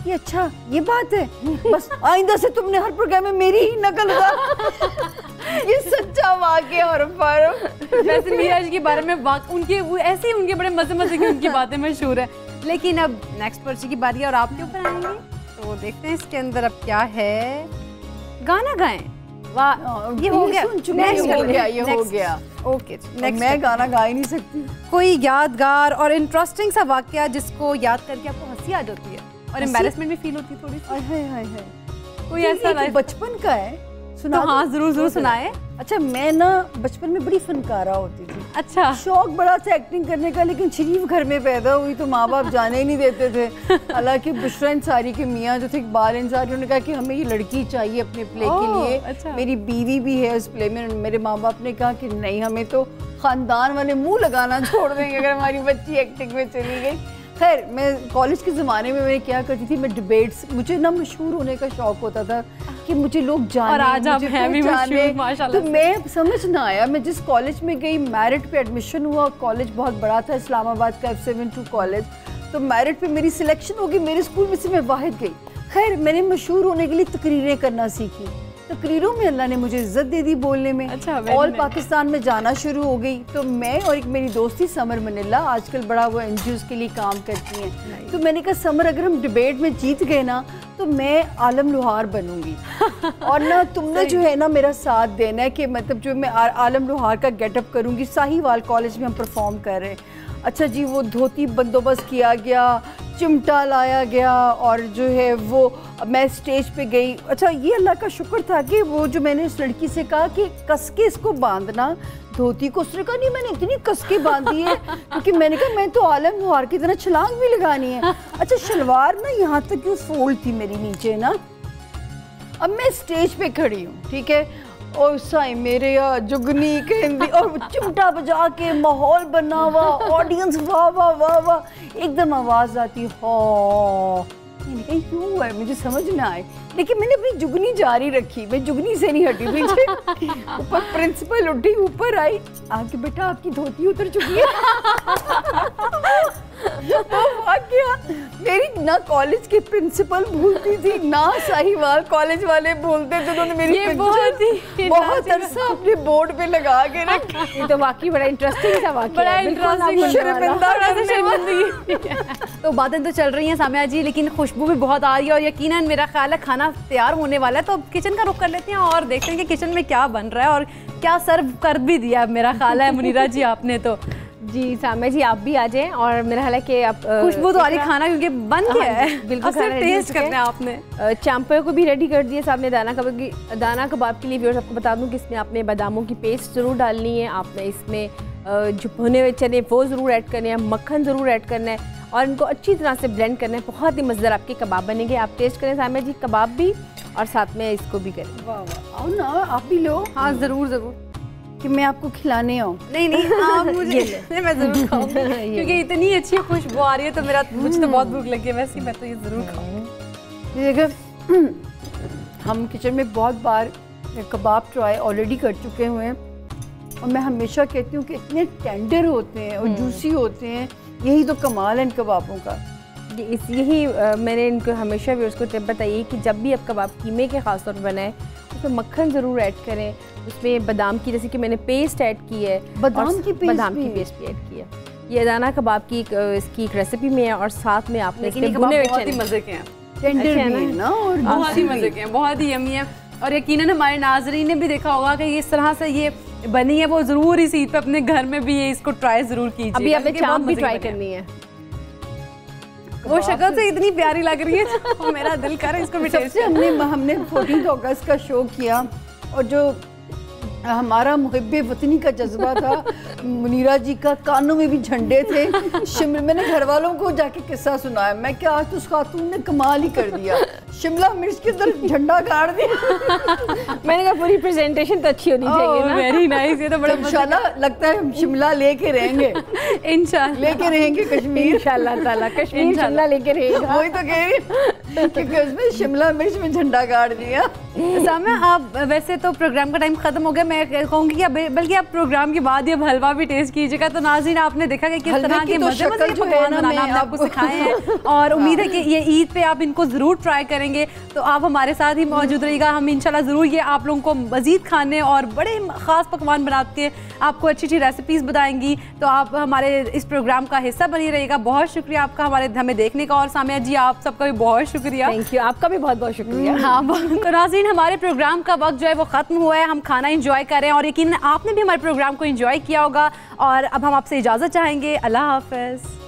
ये अच्छा ये बात है, बस आइंदा से तुमने हर प्रोग्राम में मेरी ही नकल कर। ये सच्चा वाकया और वैसे मीरा जी के बारे में उनके ऐसे ही उनके बड़े मजे मजे की उनकी बातें मशहूर है। लेकिन अब नेक्स्ट पर्ची की बारी है और आपके ऊपर आएंगे, तो देखते हैं इसके अंदर अब क्या है। गाना गाएं। वाह, ये हो गया, ये हो गया। Okay, next. मैं गाना गा ही नहीं सकती। कोई यादगार और इंटरेस्टिंग सा वाकया जिसको याद करके आपको हंसी आ जाती है और एम्बैरेसमेंट भी फील होती है थोड़ी सी। हाय कोई ऐसा लाइफ बचपन का है सुना? तो हाँ जरूर सुनाए। अच्छा, मैं ना बचपन में बड़ी फनकारा होती थी। अच्छा, शौक बड़ा था एक्टिंग करने का, लेकिन शरीफ घर में पैदा हुई तो माँ बाप जाने ही नहीं देते थे। हालांकि बुशरा अंसारी के मियाँ जो थे इकबाल अंसारी, उन्होंने कहा कि हमें ये लड़की चाहिए अपने प्ले के लिए। अच्छा। मेरी बीवी भी है उस प्ले में। मेरे माँ बाप ने कहा कि नहीं, हमें तो खानदान वाले मुँह लगाना छोड़ देंगे अगर हमारी बच्ची एक्टिंग में चली गई। खैर, मैं कॉलेज के ज़माने में मैं क्या करती थी, मैं डिबेट्स, मुझे ना मशहूर होने का शौक होता था कि मुझे लोग जाने, और आज आप हैं भी मशहूर, माशाल्लाह। तो मैं समझ ना आया, मैं जिस कॉलेज में गई मेरिट पे एडमिशन हुआ, कॉलेज बहुत बड़ा था, इस्लामाबाद का F72 कॉलेज, तो मेरिट पे मेरी सिलेक्शन होगी, मेरे स्कूल में से मैं वाहिद गई। खैर, मैंने मशहूर होने के लिए तकरीरें करना सीखी, तकरीरों में अल्लाह ने मुझे इज्जत दे दी बोलने में। अच्छा, ऑल पाकिस्तान में जाना शुरू हो गई। तो मैं और एक मेरी दोस्ती समर मनिल्ला, आजकल बड़ा वो NGOs के लिए काम करती हैं, तो मैंने कहा समर, अगर हम डिबेट में जीत गए ना तो मैं आलम लोहार बनूंगी और ना तुमने जो है ना मेरा साथ देना है कि मतलब जो मैं आलम लोहार का गेटअप करूंगी। साहिवाल कॉलेज में हम परफॉर्म कर रहे हैं। अच्छा जी, वो धोती बंदोबस्त किया गया, चिमटा लाया गया और जो है वो मैं स्टेज पे गई। अच्छा, ये अल्लाह का शुक्र था कि वो जो मैंने उस लड़की से कहा कि कस के इसको बांधना धोती को, उसने कहा नहीं मैंने इतनी कस के बांधी है, क्योंकि मैंने कहा मैं तो आलम लोहार की तरह छलांग भी लगानी है। अच्छा, शलवार ना यहाँ तक कि फोल्ड थी मेरी नीचे ना। अब मैं स्टेज पे खड़ी हूँ, ठीक है, और साई मेरे या जुगनी कहती और चिमटा बजा के माहौल बना हुआ, ऑडियंस वाह वाह वाह वाह, एकदम आवाज़ आती हो। मैंने कहा क्यों हुआ है, मुझे समझ ना आए, लेकिन मैंने अपनी जुगनी जारी रखी, मैं जुगनी से नहीं हटी पीछे। ऊपर प्रिंसिपल उठी, ऊपर आई, आके बेटा आपकी धोती उतर चुकी है। तो वाकया मेरी ना कॉलेज के प्रिंसिपल भूलती थी, ना साहिवाल कॉलेज वाले भूलते थे। उन्होंने मेरी बहुत अरसा अपने बोर्ड पे लगा के रखी। ये तो वाकई बड़ा इंटरेस्टिंग था वाकया, बड़ा इंटरेस्टिंग, शर्मिंदा। तो बातें तो चल रही हैं सामिया जी, लेकिन खुशबू भी बहुत आ रही है और यकीनन मेरा ख्याल है खाना तैयार होने वाला है। तो किचन का रुख कर लेते हैं और देखते हैं कि किचन में क्या बन रहा है और क्या सर्व कर भी दिया मेरा ख्याल है मुनीरा जी आपने। तो जी सामिया जी, आप भी आ जाएं और मेरा ख्याल है कि आप खुशबू तो आ रही खाना क्योंकि बन गया है, बिल्कुल टेस्ट करना है आपने। चांपे को भी रेडी कर दिए सामने। दाना कबाब के लिए व्यूअर्स आपको बता दूं कि इसमें आपने बादामों की पेस्ट ज़रूर डालनी है, आपने इसमें जो भुने हुए चने वो ज़रूर ऐड करने हैं, मक्खन ज़रूर ऐड करना है और इनको अच्छी तरह से ब्लेंड करना है। बहुत ही मज़ेदार आपके कबाब बनेंगे। आप टेस्ट करें सामिया जी, कबाब भी और साथ में इसको भी करें। वाह वाह, आओ ना आप भी लो। हाँ ज़रूर कि मैं आपको खिलाने आऊँ? नहीं आप मुझे मैं ज़रूर खाऊंगी क्योंकि इतनी अच्छी खुशबू आ रही है, तो मुझे तो बहुत भूख लगी है वैसे, मैं तो ये ज़रूर खाऊंगी। देखिए, हम किचन में बहुत बार कबाब ट्राई ऑलरेडी कर चुके हुए हैं और मैं हमेशा कहती हूँ कि इतने टेंडर होते हैं और जूसी होते हैं, यही तो कमाल है इन कबाबों का। यही मैंने इनको हमेशा भी उसको टिप बताई कि जब भी आप कबाब कीमे के ख़ास तौर पर बनाएं उसमें मक्खन ज़रूर ऐड करें, उसमें बादाम की जैसे कि मैंने पेस्ट ऐड की है, बादाम की पेस्ट भी ऐड की है। ये दाना कबाब की इसकी एक रेसिपी में है और साथ में आपने इसके भुने हुए बहुत ही मज़े के हैं, टेंडर भी है ना और बहुत ही मज़े के हैं, बहुत ही यम्मी है। और यकीनन हमारे नाज़रीन ने भी देखा होगा कि इस तरह से ये बनी है, वो ज़रूर इस ईद पे अपने घर में भी ये इसको ट्राई ज़रूर कीजिए। अभी आपने चाप भी ट्राई करनी है, वो शक्ल से इतनी प्यारी लग रही है तो मेरा दिल कर रहा है इसको भी टेस्ट। हमने 14 अगस्त का शो किया और जो हमारा मुहिब्बे वतनी का जज्बा था, मुनीरा जी का कानों में भी झंडे थे। शिमला, मैंने घर वालों को जाके किस्सा सुनाया, मैं क्या आज तो उस खातून ने कमाल ही कर दिया, शिमला मिर्च के अंदर झंडा गाड़ दिया। मैंने कहा पूरी प्रेजेंटेशन तो अच्छी होनी चाहिए ना। वेरी नाइस, ये तो बड़ा इंशाल्लाह लगता है हम शिमला लेके रहेंगे, इंशाल्लाह लेके रहेंगे कश्मीर, इंशाल्लाह ताला कश्मीर शिमला लेके रहेगा। वही तो कह रही क्योंकि उसमें शिमला मिर्च में झंडा गाड़ दिया। सामिया, आप वैसे तो प्रोग्राम का टाइम खत्म हो गया, मैं कहूँगी कि बल्कि आप प्रोग्राम के बाद ये हलवा भी टेस्ट कीजिएगा। तो नाज़रीन आपने देखा कि किस तरह के मज़े मज़े के पकवान बनाना हमने आपको सिखाए हैं और उम्मीद है कि ये ईद पे आप इनको ज़रूर ट्राई करेंगे। तो आप हमारे साथ ही मौजूद रहिएगा, हम इंशाल्लाह ज़रूर ये आप लोगों को मज़ीद खाने और बड़े ख़ास पकवान बना के आपको अच्छी अच्छी रेसिपीज़ बताएंगी। तो आप हमारे इस प्रोग्राम का हिस्सा बनी रहिएगा। बहुत शुक्रिया आपका हमें देखने का, और सामिया जी आप सबका भी बहुत शुक्रिया। थैंक यू, आपका भी बहुत बहुत शुक्रिया। हाँ, तो नाज़रीन हमारे प्रोग्राम का वक्त जो है वो ख़त्म हुआ है। हम खाना एंजॉय कर रहे हैं और यकीन आपने भी हमारे प्रोग्राम को एंजॉय किया होगा। और अब हम आपसे इजाज़त चाहेंगे। अल्लाह हाफ़िज़।